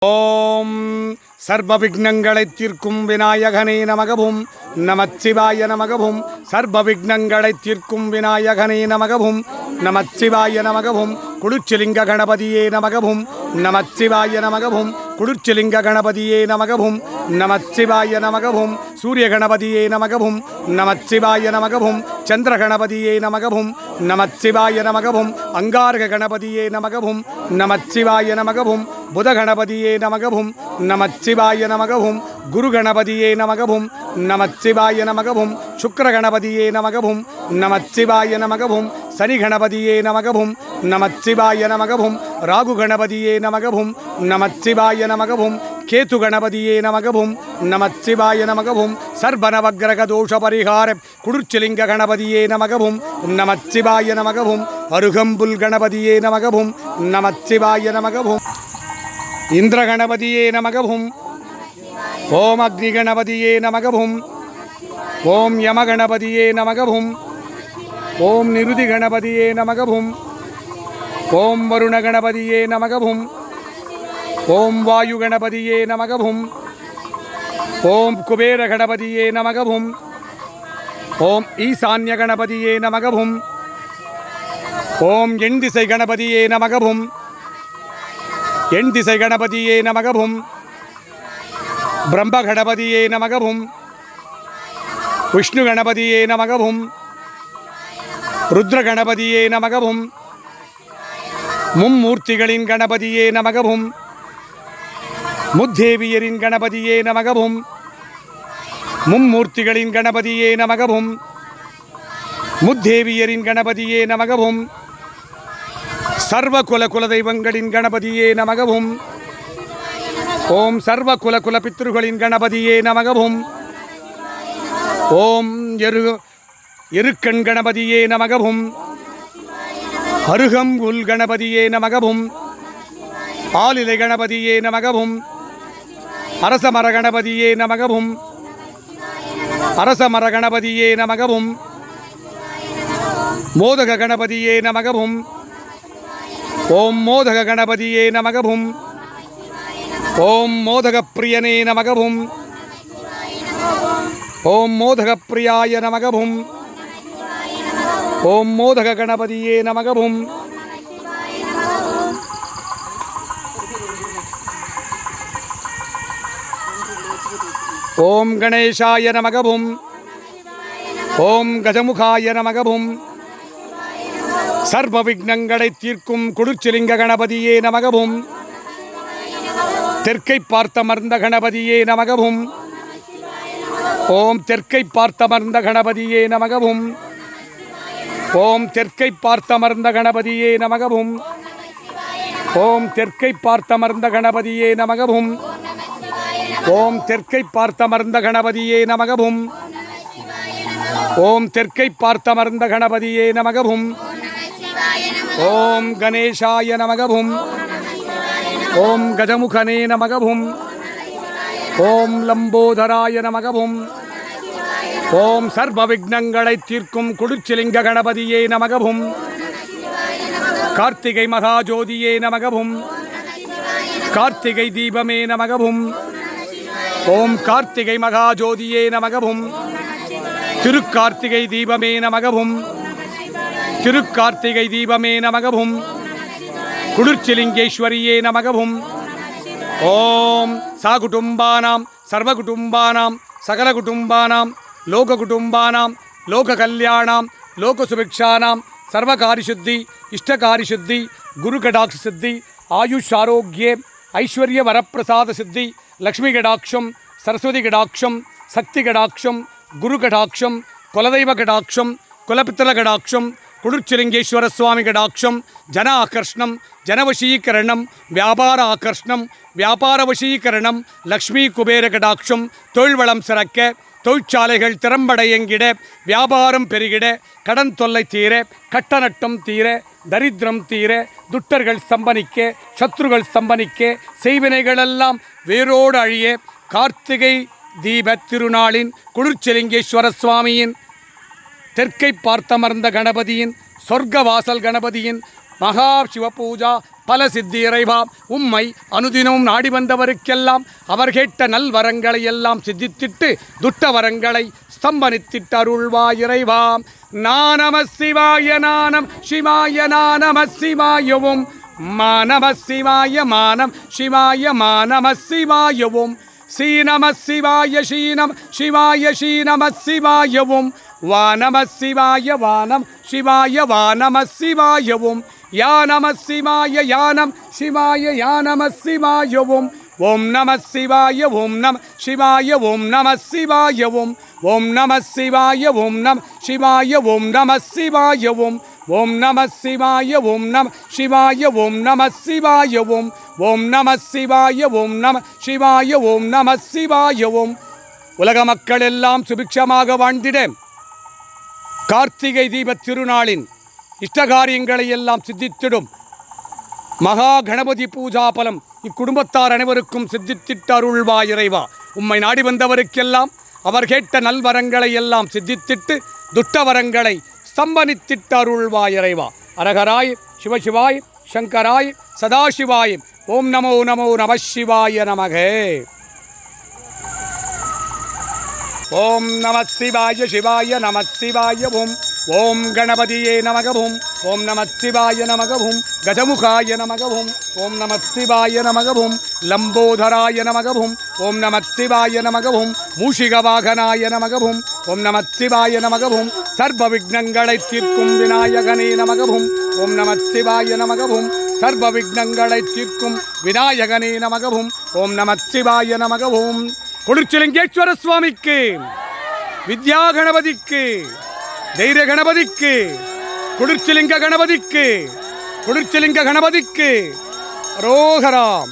ஓம் சர்வ விக்னங்களை தீர்க்கும் விநாயகனே நமகவும் நமச்சிவாய நமகவும். சர்வ விக்னங்களை தீர்க்கும் விநாயகனே நமகவும் நமச்சிவாய நமகவும். குளிர்ச்சிலிங்க கணபதியே நமகவும் நமச்சிவாய நமகவும். குளிர்ச்சிலிங்க கணபதியே நமகவும் நமச்சிவாய நமகவும். சூரிய கணபதியே நமகவும் நமச்சிவாய நமகவும். சந்திர கணபதியே நமகவும் நமச்சிவாய நமகவும். அங்காரக கணபதியே நமகவும் நமச்சிவாய நமகவும். புத கணபதியே நமகவும் நமச்சிவாய நமகவும். குரு கணபதியே நமகவும் நமச்சிவாய நமகவும். சுக்கிர கணபதியே நமகவும் நமச்சிவாய நமகவும். சனி கணபதியே நமகவும் நமச்சிவாய நமகவும். ராகு கணபதியே நமகவும் நமச்சிவாய நமகவும். கேது கணபதியே நமகவும் நமச்சிவாய நமகவும். சர்வநவக்கிரக தோஷ பரிகார குளிர்ச்சிலிங்க கணபதியே நமகவும் நமச்சிவாய நமகவும். அருகம்புல் கணபதியே நமகவும் நமச்சிவாய நமகவும். இந்திர கணபதியே நமகவும். ஓம் அக்னி கணபதியே நமகவும். ஓம் யம கணபதியே நமகவும். ஓம் நிருதி கணபதியே நமகவும். ஓம் வருண கணபதியே நமகவும். ஓம் வாயு கணபதியே நமகவும். ஓம் குபேர கணபதியே நமகவும். ஓம் ஈசான்ய கணபதியே நமகவும். ஓம் எண் திசை கணபதியே நமகவும். எண் திசை கணபதியே நமகவும். பிரம்ம கணபதியே நமகவும். விஷ்ணு கணபதியே நமகவும். ருத்ர கணபதியே நமகவும். மும்மூர்த்திகளின் கணபதியே நமகவும். முத்தேவியரின் கணபதியே நமகவும். மும்மூர்த்திகளின் கணபதியே நமகவும். முத்தேவியரின் கணபதியே நமகவும். சர்வ குல தெய்வங்களின் கணபதியே நமகவும். ஓம் சர்வ குல பித்ருகளின் கணபதியே நமகவும். ஓம் எருக்கண் கணபதியே நமகவும். அருகம்புல் கணபதியே நமகவும். ஆலிலை கணபதியே நமகவும். அரசமர கணபதியே நமகவும். அரசமர கணபதியே நமகவும். மோதக கணபதியே நமகவும். ஓம் மோதக கணபதியே நமகவும். ஓம் மோதக பிரியனே நமகவும். ஓம் மோதக பிரியாய நமகவும். ஓம் மோதக கணபதியே நமகவும். ஓம் கணேசாய நமகவும். ஓம் கஜமுகாய நமகவும். சர்வ விக்னங்களை தீர்க்கும் குளிர்ச்சிலிங்க கணபதியே நமகவும். தெற்கை பார்த்தமர்ந்த கணபதியே நமகவும். ஓம் தெற்கை பார்த்தமர்ந்த கணபதியே நமகவும். ஓம் தெற்கை பார்த்தமர்ந்த கணபதியே நமகவும். ஓம் தெற்கை பார்த்தமர்ந்த கணபதியே நமகவும். ஓம் தெற்கை பார்த்தமர்ந்த கணபதியே நமகவும். ஓம் தெற்கை பார்த்தமர்ந்த கணபதியே நமகவும். ஓம் கணேசாய நமகவும். ஓம் கஜமுகனே நமகவும். ஓம் லம்போதராய நமகவும். ஓம் சர்வ விக்னங்களை தீர்க்கும் குளிர்ச்சிலிங்க கணபதியே நமகவும். கார்த்திகை மகாஜோதியே நமகவும். கார்த்திகை தீபமே நமகவும். ஓம் கார்த்திகை மகாஜோதியே நமகவும். திருக்கார்த்திகை தீபமே நமகவும். திருக்கார்த்திகை தீபமே நமகவும். குளிர்ச்சிலிங்கேஸ்வரியே நமகவும். ஓம் சாகுடும்பானாம் சர்வகுடும்பானாம் சகலகுடும்பானாம் லோககுடும்பானாம் லோக கல்யாணாம் லோக சுபிக்ஷானாம் சர்வகாரிசுத்தி இஷ்டகாரிசுத்தி குரு கடாட்ச சித்தி ஆயுஷ் ஆரோக்கியே ஐஸ்வர்ய வரப்பிரசாத சித்தி லக்ஷ்மி கடாட்சம் சரஸ்வதி கடாட்சம் சக்தி கடாட்சம் குரு கடாட்சம் குலதெய்வ கடாட்சம் குலபித்திர கடாட்சம் குளிர்ச்சிலிங்கேஸ்வர சுவாமி கடாட்சம் ஜன ஆகர்ஷணம் ஜனவசீகரணம் வியாபார ஆகர்ஷணம் வியாபார வசீகரணம் லக்ஷ்மி குபேர கடாட்சம் தொழில்வளம் சிறக்க தொழிற்சாலைகள் திறம்படையங்கிட வியாபாரம் பெருகிட கடன் தொல்லை தீர கட்டநட்டம் தீர தரித்திரம் தீர துட்டர்கள் ஸ்தம்பனிக்க சத்ருகள் ஸ்தம்பனிக்க செய்வினைகளெல்லாம் வேரோடு அழிய கார்த்திகை தீப திருநாளின் குளிர்ச்சிலிங்கேஸ்வர சுவாமியின் தெற்கை பார்த்தமர்ந்த கணபதியின் சொர்க்கவாசல் கணபதியின் மகா சிவபூஜா பல சித்தி இறைவா. உம்மை அனுதினமும் நாடி வந்தவருக்கெல்லாம் அவர் கேட்ட நல்வரங்களை எல்லாம் சித்தித்திட்டு துட்ட வரங்களை ஸ்தம்பனித்திட்டு அருள்வாய் இறைவா. நானம சிவாய நானம் சிவாய நானம சிவாயவும் மானம சிவாய மானம் சிவாய மானம சிவாயவும் சீனம சிவாய சீனம் சிவாய சீனம சிவாயவும் வானம சிவாய வானம் சிவாய வானம சிவாயவும் யானம சிவாய யானம் சிவாய யானம சிவாயவும் ஓம் நம சிவாய ஓம் நம சிவாய ஓம் நம சிவாயவும் ஓம் நம சிவாய ஓம் நம சிவாய ஓம் நம சிவாயவும் ஓம் நம சிவாய ஓம் நம சிவாய ஓம் நம சிவாயவும் ஓம் நம சிவாய ஓம் நம சிவாய ஓம் நம சிவாயவும். உலக மக்கள் எல்லாம் சுபிக்ஷமாக வாழ்ந்திட கார்த்திகை தீப திருநாளின் இஷ்டகாரியங்களை எல்லாம் சித்தித்திடும் மகா கணபதி பூஜா பலம் இக்குடும்பத்தார் அனைவருக்கும் சித்தித்திட்டு அருள்வாய் இறைவா. உம்மை நாடி வந்தவருக்கெல்லாம் அவர் கேட்ட நல்வரங்களை எல்லாம் சித்தித்திட்டு துட்டவரங்களை ஸ்தம்பனித்திட்டு அருள்வாய் இறைவா. அரகராய் சிவசிவாய் சங்கராய் சதாசிவாய். ஓம் நமோ நமோ நம சிவாய நமக. ஓம் நம சிவாய சிவாய நம சிவாய ஓம் ஓம் கணபதியே நமகவும் ஓம் நம சிவாய நமகவும் கஜமுகாய நமகவும் ஓம் நம சிவாய நமகவும் லம்போதராய நமகவும் ஓம் நம சிவாய நமகவும் மூஷிகவாகனாய நமகவும் ஓம் நம சிவாய நமகவும் சர்வ விக்னங்களை தீர்க்கும் விநாயகனே நமகவும் ஓம் நம சிவாய நமகவும் சர்வ விக்னங்களை தீர்க்கும் விநாயகனே நமகவும் ஓம் நம சிவாய நமகவும். குளிர்ச்சிலிங்கேஸ்வர சுவாமிக்கு, வித்யா கணபதிக்கு, தைரிய கணபதிக்கு, குளிர்ச்சிலிங்க கணபதிக்கு, குளிர்ச்சிலிங்க கணபதிக்கு ரோகராம்.